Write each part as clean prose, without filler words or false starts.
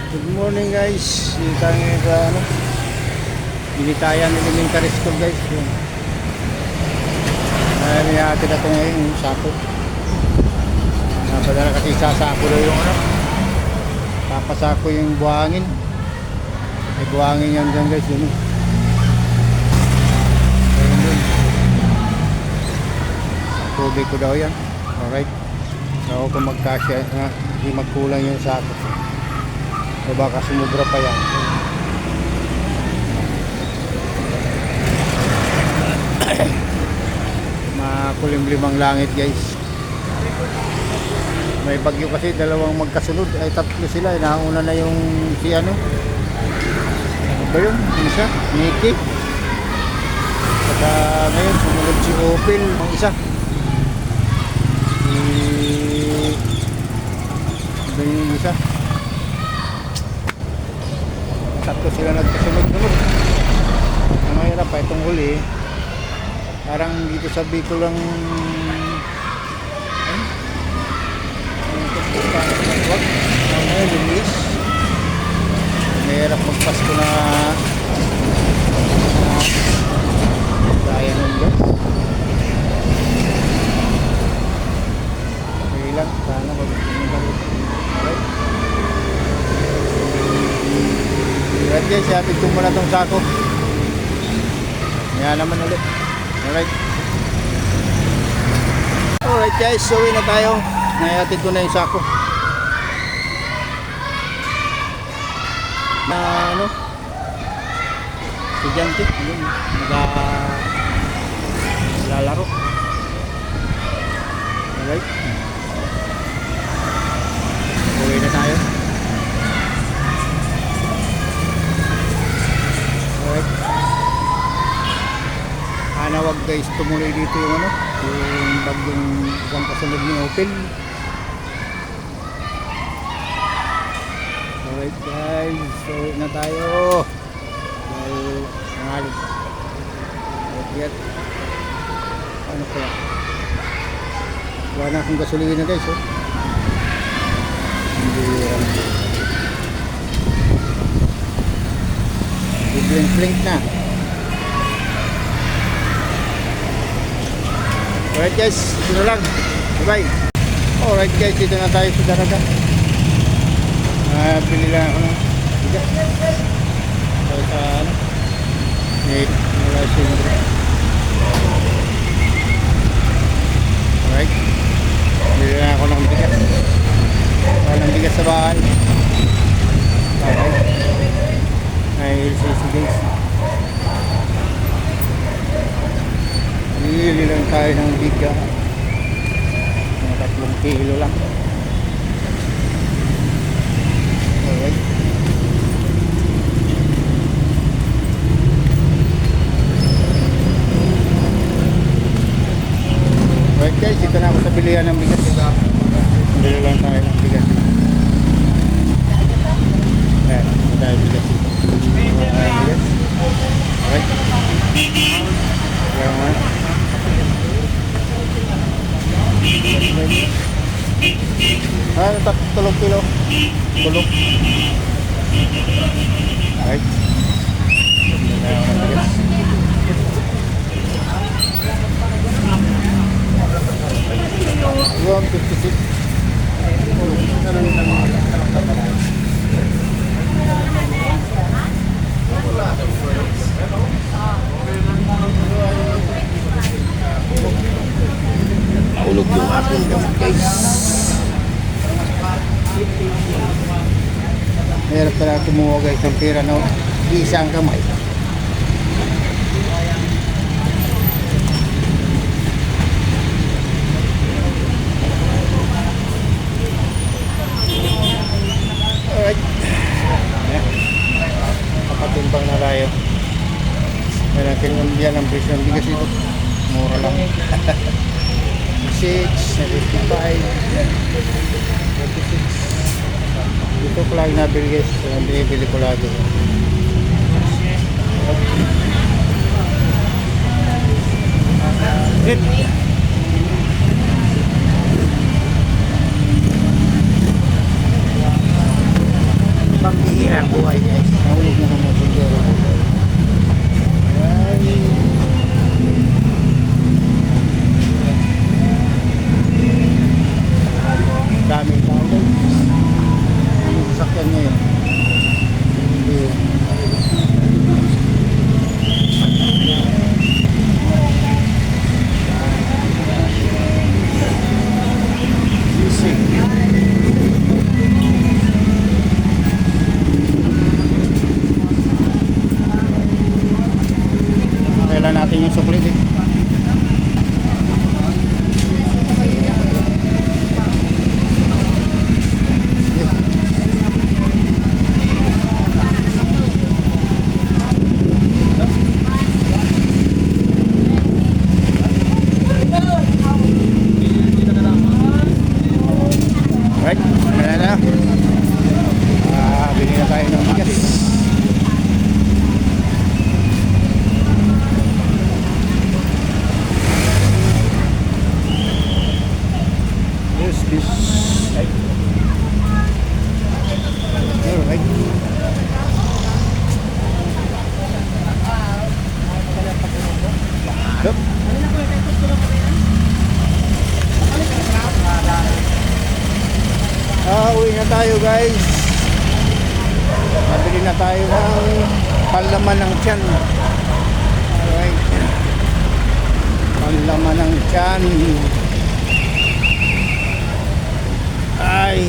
Good morning guys. Dito tayo ngayon sa Binitayan Elementary School guys. May atin na ito ngayon yung sako. Napadala kasi sasako na yung papasako yung buhangin. May buhangin yan dyan guys. Yun. Ayun dun. Tubig ko daw yan. Alright. So kung magkasya, hindi magkulang yung sako. O baka sumubra pa yan. Makulimlimang langit guys. May bagyo kasi, dalawang magkasunod. Ay tatlo sila. Nauna na yung si ano ba yun? Isa? Nikki. Saka ngayon sumunod si Opel. Ang isa ba yung isa? Tatlo sila nagkasunod-sunod. Ang mahirap pa itong huli, parang dito sa Bicol lang ngayon lumis. Mahirap magpasko na kaya nun dyan. Okay lang, sana alright. Alright guys, hatid ko muna itong sako. Yan naman ulit. Alright. Alright guys, so uwi na tayo. Nahatid ko na yung sako. Na ano? Estudyante. Naglalaro. Alright. Uwi na tayo. Alright. Sana wag guys tumuloy dito yung yung bagyong isang kasunod ni Opel. Alright guys, so na tayo dahil nangalit. Alright, ano kaya wala na akong gasolina guys hindi blink na. Alright guys, ito na lang. Bye bye. Alright guys, dito na tayo sa Daraga. Pili lang ako ng bigas. So sa wala siyempre. Alright. Pili lang ako ng bigas. Walang bigas sa bahay. Alright. Ay, LCC guys. Bili lang tayo ng bigas. 3 kilo lang. Alright. Alright guys, ito na ako sa bilihan ng bigas. Bili lang tayo ng bigas. Ayan, ito tayo bigas. Bigas. Alright. Ayan naman. Ano, 3 kilo tulog. Alright. Yung 56 ulog yung aking gamit guys. Meron pala kumuha guys ng pera na isang kamay. Alright. Kapatimbang na tayo. Meron kinundihan ng presyo ng bigas ito. Mura lang. 6, 75, 46. Ito ko lang nabili guys. Binibili ko lagi. Good. Hirap buhay guys. Nahulog na kami sa gero. Ay. Daming tao guys. Ang sasakyan ngayon. Hindi. Sisig. Kailan natin yung suklit eh. Right, wala na. Bili na tayo ng bigas. Yes, this. Alright. Yup. Uwi na tayo guys. Nabili na tayo ng panlaman ng tiyan. Alright. Panlaman ng tiyan. Ay.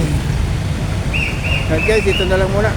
Alright guys, ito na lang muna.